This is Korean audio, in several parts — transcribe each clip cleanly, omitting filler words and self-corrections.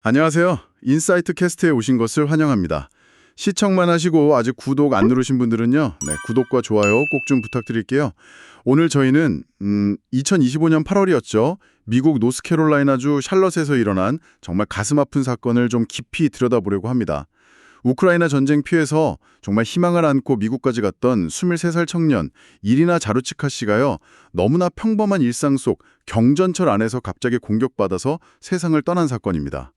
안녕하세요. 인사이트 캐스트에 오신 것을 환영합니다. 시청만 하시고 아직 구독 안 누르신 분들은요. 네, 구독과 좋아요 꼭 좀 부탁드릴게요. 오늘 저희는 2025년 8월이었죠. 미국 노스캐롤라이나주 샬럿에서 일어난 정말 가슴 아픈 사건을 좀 깊이 들여다보려고 합니다. 우크라이나 전쟁 피해서 정말 희망을 안고 미국까지 갔던 23살 청년 이리나 자루치카 씨가요. 너무나 평범한 일상 속 경전철 안에서 갑자기 공격받아서 세상을 떠난 사건입니다.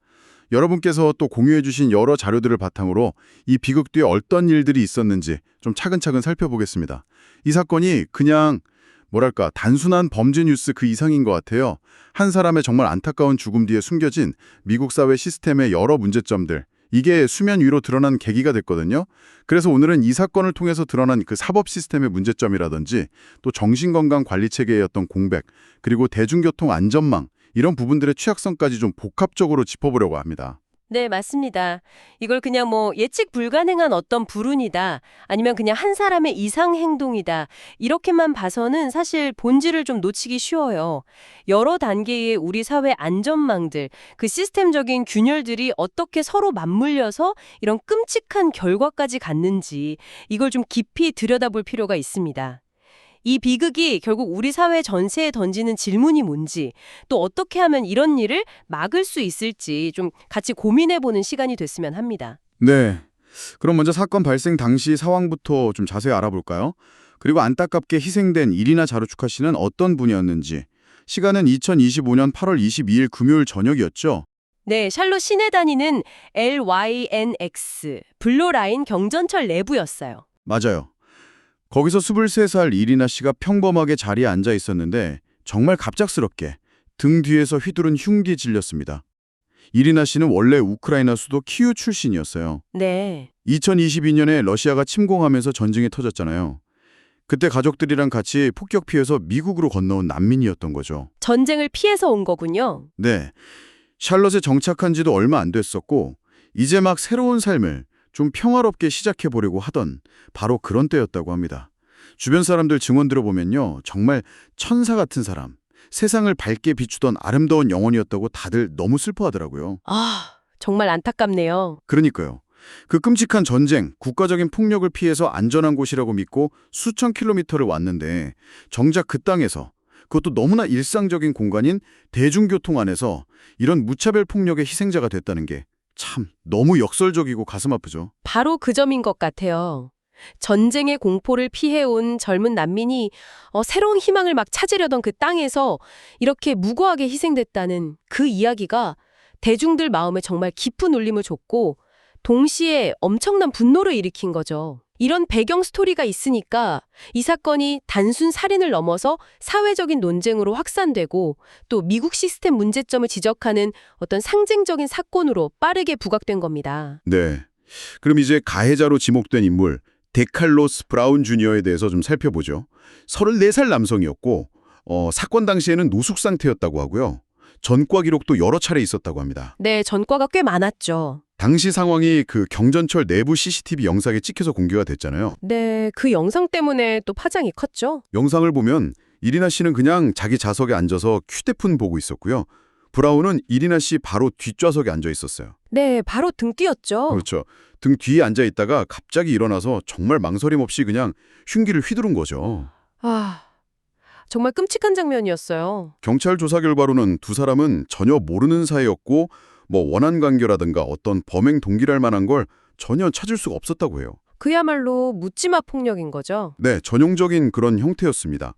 여러분께서 또 공유해 주신 여러 자료들을 바탕으로 이 비극 뒤에 어떤 일들이 있었는지 좀 차근차근 살펴보겠습니다. 이 사건이 그냥 뭐랄까 단순한 범죄 뉴스 그 이상인 것 같아요. 한 사람의 정말 안타까운 죽음 뒤에 숨겨진 미국 사회 시스템의 여러 문제점들, 이게 수면 위로 드러난 계기가 됐거든요. 그래서 오늘은 이 사건을 통해서 드러난 그 사법 시스템의 문제점이라든지 또 정신건강 관리 체계의 어떤 공백, 그리고 대중교통 안전망, 이런 부분들의 취약성까지 좀 복합적으로 짚어보려고 합니다. 네, 맞습니다. 이걸 그냥 예측 불가능한 어떤 불운이다, 아니면 그냥 한 사람의 이상 행동이다, 이렇게만 봐서는 사실 본질을 좀 놓치기 쉬워요. 여러 단계의 우리 사회 안전망들, 그 시스템적인 균열들이 어떻게 서로 맞물려서 이런 끔찍한 결과까지 갔는지, 이걸 좀 깊이 들여다볼 필요가 있습니다. 이 비극이 결국 우리 사회 전체에 던지는 질문이 뭔지, 또 어떻게 하면 이런 일을 막을 수 있을지 좀 같이 고민해보는 시간이 됐으면 합니다. 네. 그럼 먼저 사건 발생 당시 상황부터 좀 자세히 알아볼까요? 그리고 안타깝게 희생된 이리나 자루추카 씨는 어떤 분이었는지. 시간은 2025년 8월 22일 금요일 저녁이었죠. 네, 샬롯 시내 다니는 LYNX, 블루라인 경전철 내부였어요. 맞아요. 거기서 23살 이리나 씨가 평범하게 자리에 앉아 있었는데 정말 갑작스럽게 등 뒤에서 휘두른 흉기 질렸습니다. 이리나 씨는 원래 우크라이나 수도 키우 출신이었어요. 네. 2022년에 러시아가 침공하면서 전쟁이 터졌잖아요. 그때 가족들이랑 같이 폭격 피해서 미국으로 건너온 난민이었던 거죠. 전쟁을 피해서 온 거군요. 네. 샬럿에 정착한 지도 얼마 안 됐었고 이제 막 새로운 삶을 좀 평화롭게 시작해 보려고 하던 바로 그런 때였다고 합니다. 주변 사람들 증언 들어보면요. 정말 천사 같은 사람, 세상을 밝게 비추던 아름다운 영혼이었다고 다들 너무 슬퍼하더라고요. 아, 정말 안타깝네요. 그러니까요. 그 끔찍한 전쟁, 국가적인 폭력을 피해서 안전한 곳이라고 믿고 수천 킬로미터를 왔는데 정작 그 땅에서 그것도 너무나 일상적인 공간인 대중교통 안에서 이런 무차별 폭력의 희생자가 됐다는 게 참 너무 역설적이고 가슴 아프죠. 바로 그 점인 것 같아요. 전쟁의 공포를 피해온 젊은 난민이 새로운 희망을 막 찾으려던 그 땅에서 이렇게 무고하게 희생됐다는 그 이야기가 대중들 마음에 정말 깊은 울림을 줬고 동시에 엄청난 분노를 일으킨 거죠. 이런 배경 스토리가 있으니까 이 사건이 단순 살인을 넘어서 사회적인 논쟁으로 확산되고 또 미국 시스템 문제점을 지적하는 어떤 상징적인 사건으로 빠르게 부각된 겁니다. 네. 그럼 이제 가해자로 지목된 인물 데칼로스 브라운 주니어에 대해서 좀 살펴보죠. 34살 남성이었고 사건 당시에는 노숙 상태였다고 하고요. 전과 기록도 여러 차례 있었다고 합니다. 네, 전과가 꽤 많았죠. 당시 상황이 그 경전철 내부 CCTV 영상에 찍혀서 공개가 됐잖아요. 네, 그 영상 때문에 또 파장이 컸죠. 영상을 보면 이리나 씨는 그냥 자기 좌석에 앉아서 휴대폰 보고 있었고요. 브라운은 이리나 씨 바로 뒷좌석에 앉아 있었어요. 네, 바로 등 뛰었죠. 그렇죠. 등 뒤에 앉아 있다가 갑자기 일어나서 정말 망설임 없이 그냥 흉기를 휘두른 거죠. 아, 정말 끔찍한 장면이었어요. 경찰 조사 결과로는 두 사람은 전혀 모르는 사이였고 원한 관계라든가 어떤 범행 동기랄 만한 걸 전혀 찾을 수가 없었다고 해요. 그야말로 묻지마 폭력인 거죠. 네, 전형적인 그런 형태였습니다.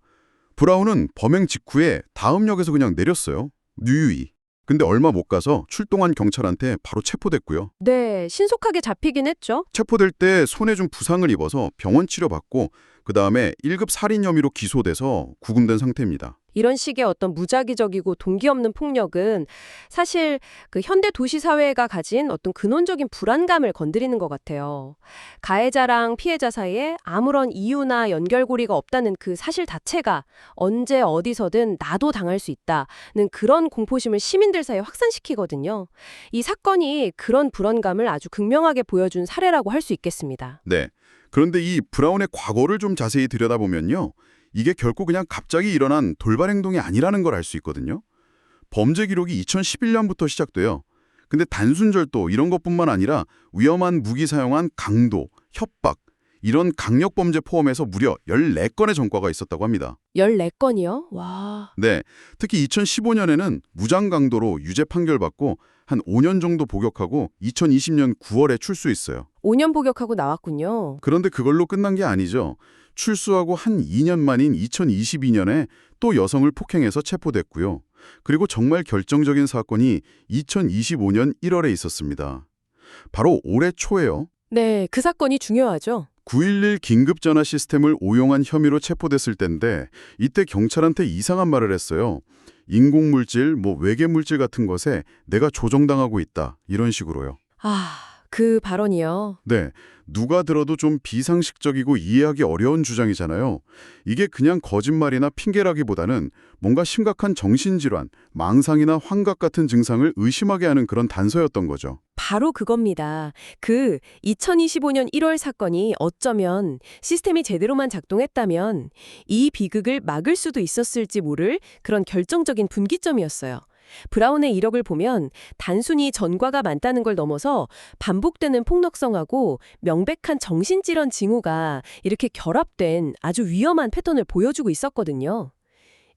브라운은 범행 직후에 다음 역에서 그냥 내렸어요. 유유히. 근데 얼마 못 가서 출동한 경찰한테 바로 체포됐고요. 네, 신속하게 잡히긴 했죠. 체포될 때 손에 좀 부상을 입어서 병원 치료받고 그다음에 1급 살인 혐의로 기소돼서 구금된 상태입니다. 이런 식의 어떤 무작위적이고 동기 없는 폭력은 사실 그 현대 도시 사회가 가진 어떤 근원적인 불안감을 건드리는 것 같아요. 가해자랑 피해자 사이에 아무런 이유나 연결고리가 없다는 그 사실 자체가 언제 어디서든 나도 당할 수 있다는 그런 공포심을 시민들 사이에 확산시키거든요. 이 사건이 그런 불안감을 아주 극명하게 보여준 사례라고 할 수 있겠습니다. 네. 그런데 이 브라운의 과거를 좀 자세히 들여다보면요. 이게 결코 그냥 갑자기 일어난 돌발 행동이 아니라는 걸 알 수 있거든요. 범죄 기록이 2011년부터 시작돼요. 근데 단순 절도 이런 것뿐만 아니라 위험한 무기 사용한 강도, 협박 이런 강력 범죄 포함해서 무려 14건의 전과가 있었다고 합니다. 14건이요? 와. 네, 특히 2015년에는 무장 강도로 유죄 판결받고 한 5년 정도 복역하고 2020년 9월에 출소했어요. 5년 복역하고 나왔군요. 그런데 그걸로 끝난 게 아니죠. 출소하고 한 2년 만인 2022년에 또 여성을 폭행해서 체포됐고요. 그리고 정말 결정적인 사건이 2025년 1월에 있었습니다. 바로 올해 초에요. 네, 그 사건이 중요하죠. 911 긴급전화 시스템을 오용한 혐의로 체포됐을 때인데 이때 경찰한테 이상한 말을 했어요. 인공물질, 외계물질 같은 것에 내가 조종당하고 있다. 이런 식으로요. 아, 그 발언이요. 네, 누가 들어도 좀 비상식적이고 이해하기 어려운 주장이잖아요. 이게 그냥 거짓말이나 핑계라기보다는 뭔가 심각한 정신질환, 망상이나 환각 같은 증상을 의심하게 하는 그런 단서였던 거죠. 바로 그겁니다. 그 2025년 1월 사건이 어쩌면 시스템이 제대로만 작동했다면 이 비극을 막을 수도 있었을지 모를 그런 결정적인 분기점이었어요. 브라운의 이력을 보면 단순히 전과가 많다는 걸 넘어서 반복되는 폭력성하고 명백한 정신질환 징후가 이렇게 결합된 아주 위험한 패턴을 보여주고 있었거든요.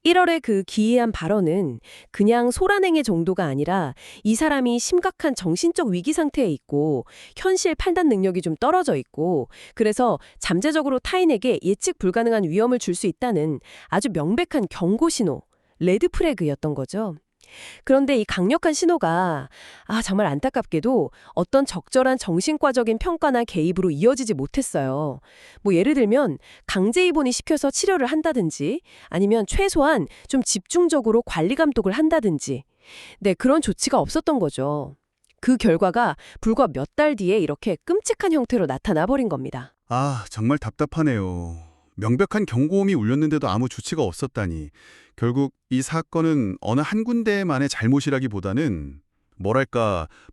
1월의 그 기이한 발언은 그냥 소란행위 정도가 아니라 이 사람이 심각한 정신적 위기 상태에 있고 현실 판단 능력이 좀 떨어져 있고 그래서 잠재적으로 타인에게 예측 불가능한 위험을 줄 수 있다는 아주 명백한 경고 신호, 레드 플래그였던 거죠. 그런데 이 강력한 신호가 정말 안타깝게도 어떤 적절한 정신과적인 평가나 개입으로 이어지지 못했어요. 예를 들면 강제 입원이 시켜서 치료를 한다든지 아니면 최소한 좀 집중적으로 관리 감독을 한다든지 네, 그런 조치가 없었던 거죠. 그 결과가 불과 몇 달 뒤에 이렇게 끔찍한 형태로 나타나 버린 겁니다. 정말 답답하네요. 명백한 경고음이 울렸는데도 아무 조치가 없었다니. 결국 이 사건은 어느 한 군데만의 잘못이라기보다는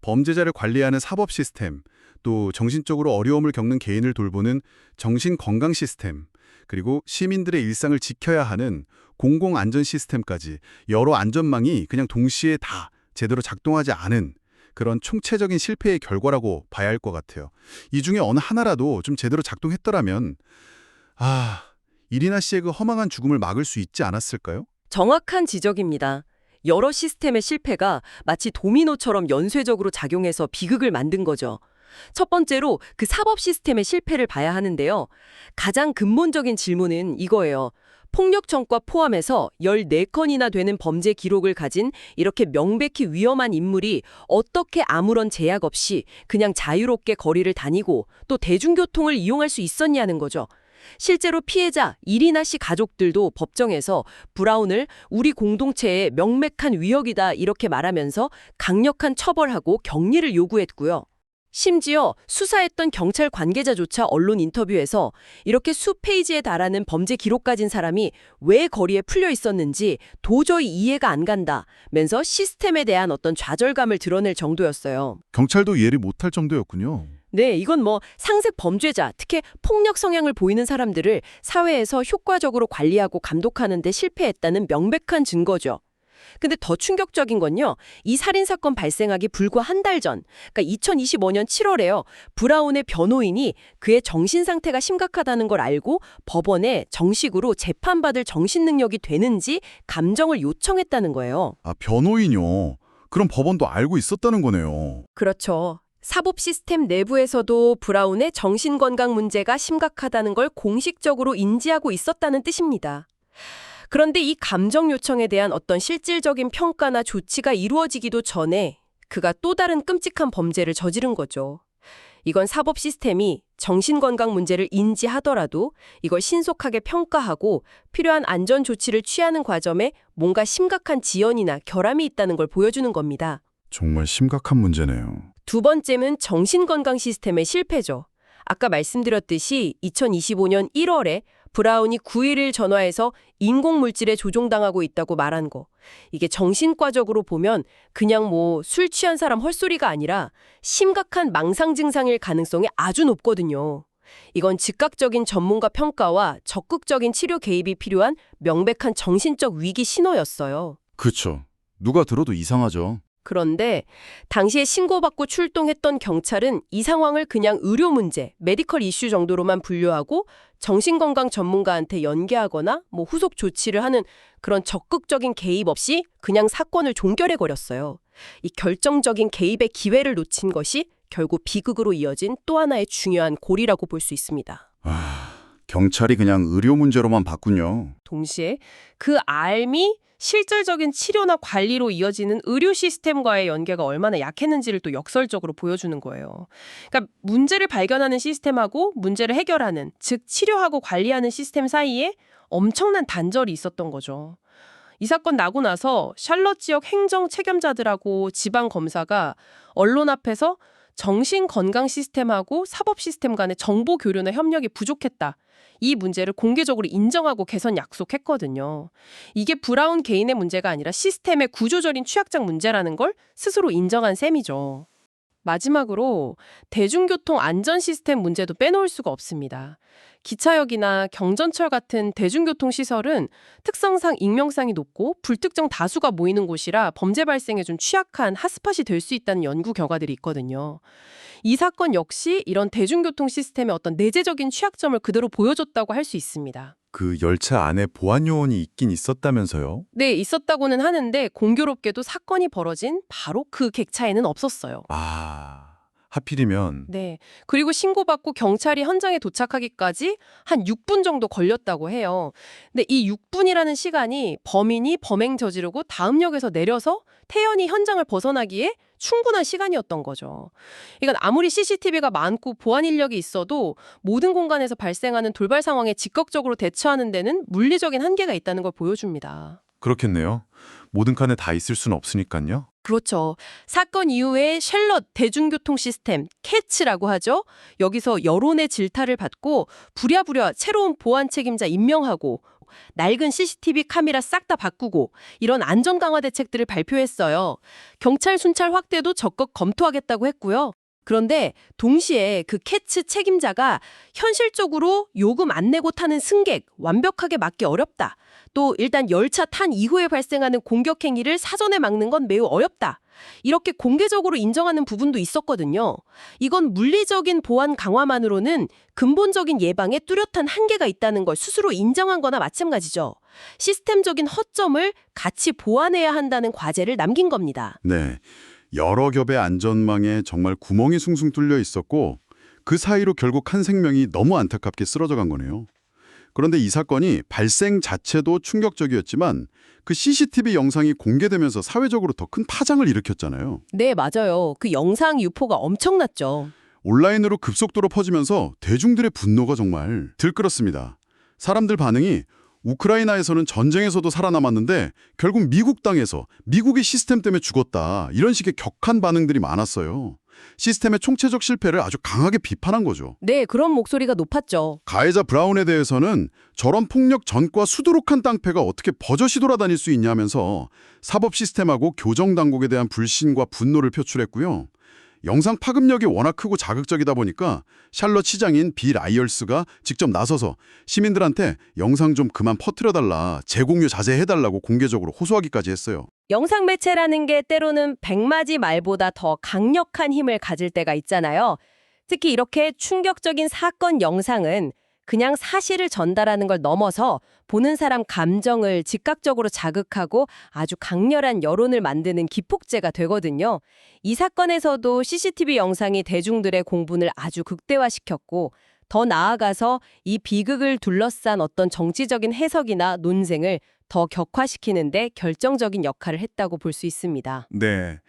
범죄자를 관리하는 사법 시스템, 또 정신적으로 어려움을 겪는 개인을 돌보는 정신건강 시스템, 그리고 시민들의 일상을 지켜야 하는 공공안전 시스템까지 여러 안전망이 그냥 동시에 다 제대로 작동하지 않은 그런 총체적인 실패의 결과라고 봐야 할 것 같아요. 이 중에 어느 하나라도 좀 제대로 작동했더라면 이리나 씨의 그 허망한 죽음을 막을 수 있지 않았을까요? 정확한 지적입니다. 여러 시스템의 실패가 마치 도미노처럼 연쇄적으로 작용해서 비극을 만든 거죠. 첫 번째로 그 사법 시스템의 실패를 봐야 하는데요. 가장 근본적인 질문은 이거예요. 폭력 전과 포함해서 14건이나 되는 범죄 기록을 가진 이렇게 명백히 위험한 인물이 어떻게 아무런 제약 없이 그냥 자유롭게 거리를 다니고 또 대중교통을 이용할 수 있었냐는 거죠. 실제로 피해자 이리나 씨 가족들도 법정에서 브라운을 우리 공동체의 명백한 위협이다 이렇게 말하면서 강력한 처벌하고 격리를 요구했고요. 심지어 수사했던 경찰 관계자조차 언론 인터뷰에서 이렇게 수페이지에 달하는 범죄 기록 가진 사람이 왜 거리에 풀려 있었는지 도저히 이해가 안 간다면서 시스템에 대한 어떤 좌절감을 드러낼 정도였어요. 경찰도 이해를 못할 정도였군요. 네, 이건 상색 범죄자, 특히 폭력 성향을 보이는 사람들을 사회에서 효과적으로 관리하고 감독하는 데 실패했다는 명백한 증거죠. 근데 더 충격적인 건요. 이 살인사건 발생하기 불과 한 달 전, 그러니까 2025년 7월에요. 브라운의 변호인이 그의 정신상태가 심각하다는 걸 알고 법원에 정식으로 재판받을 정신능력이 되는지 감정을 요청했다는 거예요. 변호인요. 그럼 법원도 알고 있었다는 거네요. 그렇죠. 사법 시스템 내부에서도 브라운의 정신건강 문제가 심각하다는 걸 공식적으로 인지하고 있었다는 뜻입니다. 그런데 이 감정 요청에 대한 어떤 실질적인 평가나 조치가 이루어지기도 전에 그가 또 다른 끔찍한 범죄를 저지른 거죠. 이건 사법 시스템이 정신건강 문제를 인지하더라도 이걸 신속하게 평가하고 필요한 안전 조치를 취하는 과정에 뭔가 심각한 지연이나 결함이 있다는 걸 보여주는 겁니다. 정말 심각한 문제네요. 두 번째는 정신건강 시스템의 실패죠. 아까 말씀드렸듯이 2025년 1월에 브라운이 911 전화해서 인공물질에 조종당하고 있다고 말한 거. 이게 정신과적으로 보면 그냥 술 취한 사람 헛소리가 아니라 심각한 망상 증상일 가능성이 아주 높거든요. 이건 즉각적인 전문가 평가와 적극적인 치료 개입이 필요한 명백한 정신적 위기 신호였어요. 그렇죠. 누가 들어도 이상하죠. 그런데 당시에 신고받고 출동했던 경찰은 이 상황을 그냥 의료 문제, 메디컬 이슈 정도로만 분류하고 정신건강 전문가한테 연계하거나 후속 조치를 하는 그런 적극적인 개입 없이 그냥 사건을 종결해버렸어요. 이 결정적인 개입의 기회를 놓친 것이 결국 비극으로 이어진 또 하나의 중요한 고리라고 볼 수 있습니다. 경찰이 그냥 의료 문제로만 봤군요. 동시에 그 알미 실질적인 치료나 관리로 이어지는 의료 시스템과의 연계가 얼마나 약했는지를 또 역설적으로 보여주는 거예요. 그러니까 문제를 발견하는 시스템하고 문제를 해결하는, 즉 치료하고 관리하는 시스템 사이에 엄청난 단절이 있었던 거죠. 이 사건 나고 나서 샬럿 지역 행정 책임자들하고 지방 검사가 언론 앞에서 정신건강 시스템하고 사법 시스템 간의 정보 교류나 협력이 부족했다. 이 문제를 공개적으로 인정하고 개선 약속했거든요. 이게 브라운 개인의 문제가 아니라 시스템의 구조적인 취약장 문제라는 걸 스스로 인정한 셈이죠. 마지막으로 대중교통 안전 시스템 문제도 빼놓을 수가 없습니다. 기차역이나 경전철 같은 대중교통 시설은 특성상 익명성이 높고 불특정 다수가 모이는 곳이라 범죄 발생에 좀 취약한 핫스팟이 될 수 있다는 연구 결과들이 있거든요. 이 사건 역시 이런 대중교통 시스템의 어떤 내재적인 취약점을 그대로 보여줬다고 할 수 있습니다. 그 열차 안에 보안 요원이 있긴 있었다면서요? 네, 있었다고는 하는데 공교롭게도 사건이 벌어진 바로 그 객차에는 없었어요. 하필이면 네. 그리고 신고받고 경찰이 현장에 도착하기까지 한 6분 정도 걸렸다고 해요. 근데 이 6분이라는 시간이 범인이 범행 저지르고 다음 역에서 내려서 태연히 현장을 벗어나기에 충분한 시간이었던 거죠. 이건 아무리 CCTV가 많고 보안 인력이 있어도 모든 공간에서 발생하는 돌발 상황에 즉각적으로 대처하는 데는 물리적인 한계가 있다는 걸 보여줍니다. 그렇겠네요. 모든 칸에 다 있을 수는 없으니까요. 그렇죠. 사건 이후에 샬럿 대중교통 시스템, 캐츠라고 하죠. 여기서 여론의 질타를 받고 부랴부랴 새로운 보안 책임자 임명하고 낡은 CCTV 카메라 싹 다 바꾸고 이런 안전 강화 대책들을 발표했어요. 경찰 순찰 확대도 적극 검토하겠다고 했고요. 그런데 동시에 그 캐츠 책임자가 현실적으로 요금 안 내고 타는 승객 완벽하게 막기 어렵다. 또 일단 열차 탄 이후에 발생하는 공격 행위를 사전에 막는 건 매우 어렵다. 이렇게 공개적으로 인정하는 부분도 있었거든요. 이건 물리적인 보안 강화만으로는 근본적인 예방에 뚜렷한 한계가 있다는 걸 스스로 인정한 거나 마찬가지죠. 시스템적인 허점을 같이 보완해야 한다는 과제를 남긴 겁니다. 네. 여러 겹의 안전망에 정말 구멍이 숭숭 뚫려 있었고 그 사이로 결국 한 생명이 너무 안타깝게 쓰러져 간 거네요. 그런데 이 사건이 발생 자체도 충격적이었지만 그 CCTV 영상이 공개되면서 사회적으로 더 큰 파장을 일으켰잖아요. 네, 맞아요. 그 영상 유포가 엄청났죠. 온라인으로 급속도로 퍼지면서 대중들의 분노가 정말 들끓었습니다. 사람들 반응이 우크라이나에서는 전쟁에서도 살아남았는데 결국 미국 땅에서 미국의 시스템 때문에 죽었다. 이런 식의 격한 반응들이 많았어요. 시스템의 총체적 실패를 아주 강하게 비판한 거죠. 네, 그런 목소리가 높았죠. 가해자 브라운에 대해서는 저런 폭력 전과 수두룩한 깡패가 어떻게 버젓이 돌아다닐 수 있냐면서 사법 시스템하고 교정당국에 대한 불신과 분노를 표출했고요. 영상 파급력이 워낙 크고 자극적이다 보니까 샬럿 시장인 빌 라이얼스가 직접 나서서 시민들한테 영상 좀 그만 퍼뜨려달라, 재공유 자제해달라고 공개적으로 호소하기까지 했어요. 영상 매체라는 게 때로는 백마지 말보다 더 강력한 힘을 가질 때가 있잖아요. 특히 이렇게 충격적인 사건 영상은 그냥 사실을 전달하는 걸 넘어서 보는 사람 감정을 즉각적으로 자극하고 아주 강렬한 여론을 만드는 기폭제가 되거든요. 이 사건에서도 CCTV 영상이 대중들의 공분을 아주 극대화시켰고 더 나아가서 이 비극을 둘러싼 어떤 정치적인 해석이나 논쟁을 더 격화시키는데 결정적인 역할을 했다고 볼 수 있습니다. 네.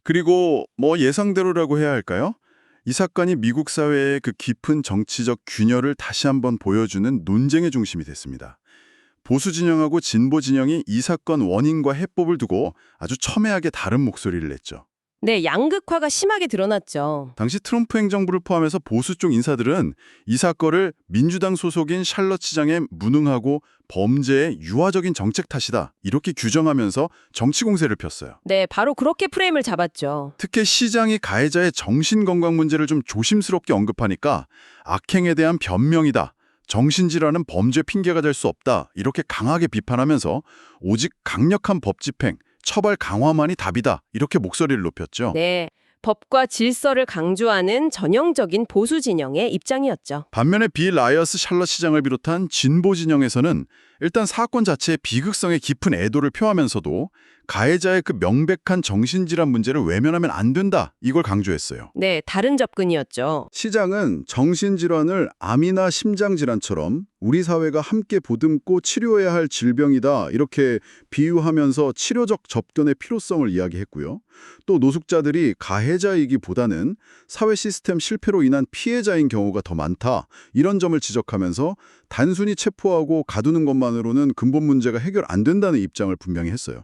그리고 예상대로라고 해야 할까요? 이 사건이 미국 사회의 그 깊은 정치적 균열을 다시 한번 보여주는 논쟁의 중심이 됐습니다. 보수 진영하고 진보 진영이 이 사건 원인과 해법을 두고 아주 첨예하게 다른 목소리를 냈죠. 네, 양극화가 심하게 드러났죠. 당시 트럼프 행정부를 포함해서 보수 쪽 인사들은 이 사건을 민주당 소속인 샬럿 시장의 무능하고 범죄의 유화적인 정책 탓이다 이렇게 규정하면서 정치 공세를 폈어요. 네, 바로 그렇게 프레임을 잡았죠. 특히 시장이 가해자의 정신건강 문제를 좀 조심스럽게 언급하니까 악행에 대한 변명이다. 정신질환은 범죄 핑계가 될 수 없다. 이렇게 강하게 비판하면서 오직 강력한 법 집행, 처벌 강화만이 답이다. 이렇게 목소리를 높였죠. 네. 법과 질서를 강조하는 전형적인 보수 진영의 입장이었죠. 반면에 빌 라이어스 샬럿 시장을 비롯한 진보 진영에서는 일단 사건 자체의 비극성에 깊은 애도를 표하면서도 가해자의 그 명백한 정신질환 문제를 외면하면 안 된다. 이걸 강조했어요. 네, 다른 접근이었죠. 시장은 정신질환을 암이나 심장질환처럼 우리 사회가 함께 보듬고 치료해야 할 질병이다 이렇게 비유하면서 치료적 접근의 필요성을 이야기했고요. 또 노숙자들이 가해자이기보다는 사회 시스템 실패로 인한 피해자인 경우가 더 많다 이런 점을 지적하면서 단순히 체포하고 가두는 것만으로는 근본 문제가 해결 안 된다는 입장을 분명히 했어요.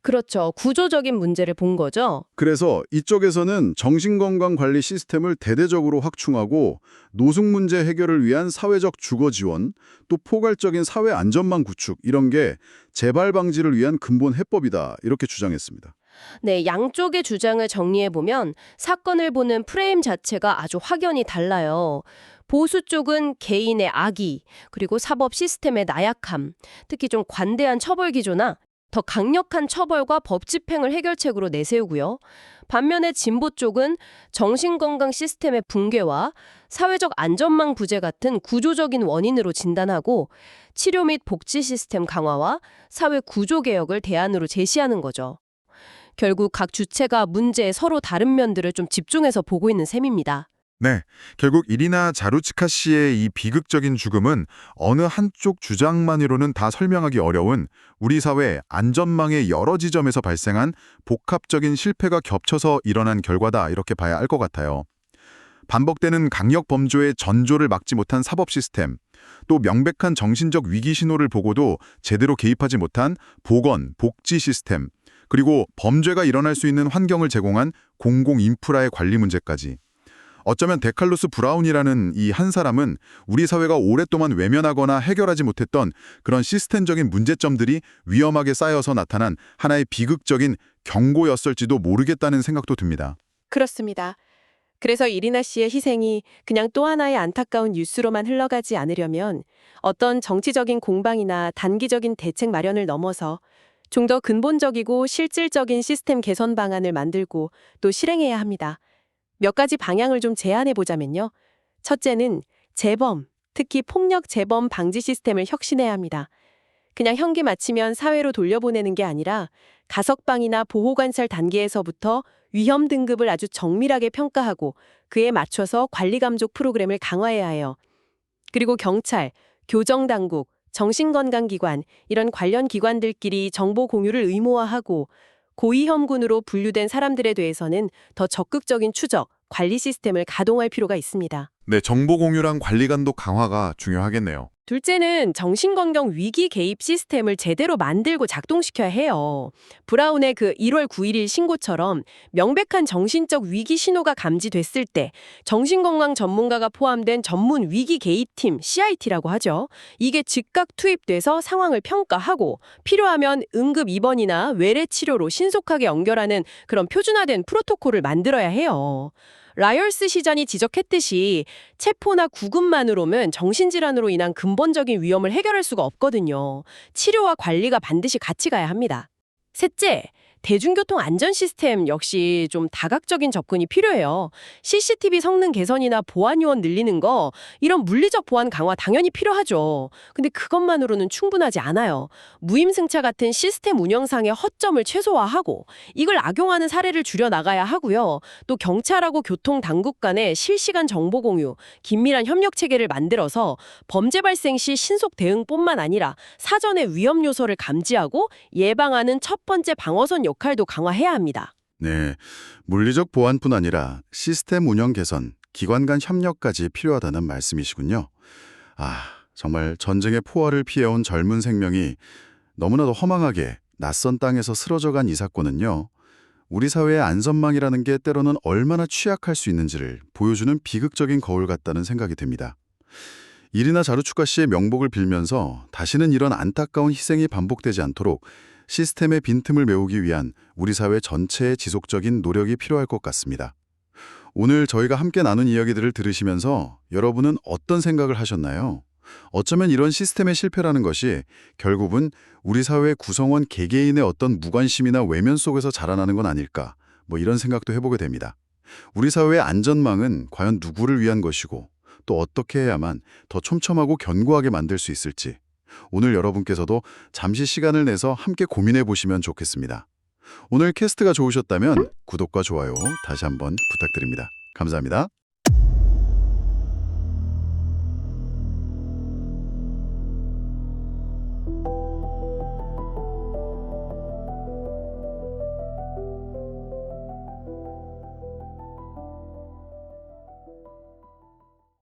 그렇죠. 구조적인 문제를 본 거죠. 그래서 이쪽에서는 정신건강관리 시스템을 대대적으로 확충하고 노숙 문제 해결을 위한 사회적 주거 지원, 또 포괄적인 사회 안전망 구축 이런 게 재발 방지를 위한 근본 해법이다 이렇게 주장했습니다. 네, 양쪽의 주장을 정리해보면 사건을 보는 프레임 자체가 아주 확연히 달라요. 보수 쪽은 개인의 악의, 그리고 사법 시스템의 나약함, 특히 좀 관대한 처벌 기조나 더 강력한 처벌과 법 집행을 해결책으로 내세우고요. 반면에 진보 쪽은 정신건강 시스템의 붕괴와 사회적 안전망 부재 같은 구조적인 원인으로 진단하고 치료 및 복지 시스템 강화와 사회 구조 개혁을 대안으로 제시하는 거죠. 결국 각 주체가 문제의 서로 다른 면들을 좀 집중해서 보고 있는 셈입니다. 네, 결국 이리나 자루츠카 씨의 이 비극적인 죽음은 어느 한쪽 주장만으로는 다 설명하기 어려운 우리 사회 안전망의 여러 지점에서 발생한 복합적인 실패가 겹쳐서 일어난 결과다 이렇게 봐야 할 것 같아요. 반복되는 강력 범죄의 전조를 막지 못한 사법 시스템, 또 명백한 정신적 위기 신호를 보고도 제대로 개입하지 못한 보건, 복지 시스템, 그리고 범죄가 일어날 수 있는 환경을 제공한 공공 인프라의 관리 문제까지. 어쩌면 데칼로스 브라운이라는 이 한 사람은 우리 사회가 오랫동안 외면하거나 해결하지 못했던 그런 시스템적인 문제점들이 위험하게 쌓여서 나타난 하나의 비극적인 경고였을지도 모르겠다는 생각도 듭니다. 그렇습니다. 그래서 이리나 씨의 희생이 그냥 또 하나의 안타까운 뉴스로만 흘러가지 않으려면 어떤 정치적인 공방이나 단기적인 대책 마련을 넘어서 좀 더 근본적이고 실질적인 시스템 개선 방안을 만들고 또 실행해야 합니다. 몇 가지 방향을 좀 제안해 보자면요. 첫째는 재범, 특히 폭력 재범 방지 시스템을 혁신해야 합니다. 그냥 형기 마치면 사회로 돌려보내는 게 아니라 가석방이나 보호관찰 단계에서부터 위험 등급을 아주 정밀하게 평가하고 그에 맞춰서 관리 감독 프로그램을 강화해야 해요. 그리고 경찰, 교정당국, 정신건강기관 이런 관련 기관들끼리 정보 공유를 의무화하고 고위험군으로 분류된 사람들에 대해서는 더 적극적인 추적, 관리 시스템을 가동할 필요가 있습니다. 네, 정보 공유랑 관리 감독 강화가 중요하겠네요. 둘째는 정신건강 위기 개입 시스템을 제대로 만들고 작동시켜야 해요. 브라운의 그 1월 9일 신고처럼 명백한 정신적 위기 신호가 감지됐을 때 정신건강 전문가가 포함된 전문 위기 개입팀 CIT라고 하죠. 이게 즉각 투입돼서 상황을 평가하고 필요하면 응급 입원이나 외래 치료로 신속하게 연결하는 그런 표준화된 프로토콜을 만들어야 해요. 라이얼스 시장이 지적했듯이 체포나 구금만으로는 정신질환으로 인한 근본적인 위험을 해결할 수가 없거든요. 치료와 관리가 반드시 같이 가야 합니다. 셋째, 대중교통 안전 시스템 역시 좀 다각적인 접근이 필요해요. CCTV 성능 개선이나 보안 요원 늘리는 거, 이런 물리적 보안 강화 당연히 필요하죠. 근데 그것만으로는 충분하지 않아요. 무임승차 같은 시스템 운영상의 허점을 최소화하고 이걸 악용하는 사례를 줄여나가야 하고요. 또 경찰하고 교통당국 간의 실시간 정보 공유, 긴밀한 협력 체계를 만들어서 범죄 발생 시 신속 대응뿐만 아니라 사전에 위험 요소를 감지하고 예방하는 첫 번째 방어선 역할도 강화해야 합니다. 네, 물리적 보완뿐 아니라 시스템 운영 개선, 기관 간 협력까지 필요하다는 말씀이시군요. 정말 전쟁의 포화를 피해온 젊은 생명이 너무나도 허망하게 낯선 땅에서 쓰러져간 이 사건은요. 우리 사회의 안전망이라는 게 때로는 얼마나 취약할 수 있는지를 보여주는 비극적인 거울 같다는 생각이 듭니다. 이리나 자루츠카 씨의 명복을 빌면서 다시는 이런 안타까운 희생이 반복되지 않도록 시스템의 빈틈을 메우기 위한 우리 사회 전체의 지속적인 노력이 필요할 것 같습니다. 오늘 저희가 함께 나눈 이야기들을 들으시면서 여러분은 어떤 생각을 하셨나요? 어쩌면 이런 시스템의 실패라는 것이 결국은 우리 사회 구성원 개개인의 어떤 무관심이나 외면 속에서 자라나는 건 아닐까, 뭐 이런 생각도 해보게 됩니다. 우리 사회의 안전망은 과연 누구를 위한 것이고 또 어떻게 해야만 더 촘촘하고 견고하게 만들 수 있을지 오늘 여러분께서도 잠시 시간을 내서 함께 고민해 보시면 좋겠습니다. 오늘 캐스트가 좋으셨다면 구독과 좋아요 다시 한번 부탁드립니다. 감사합니다.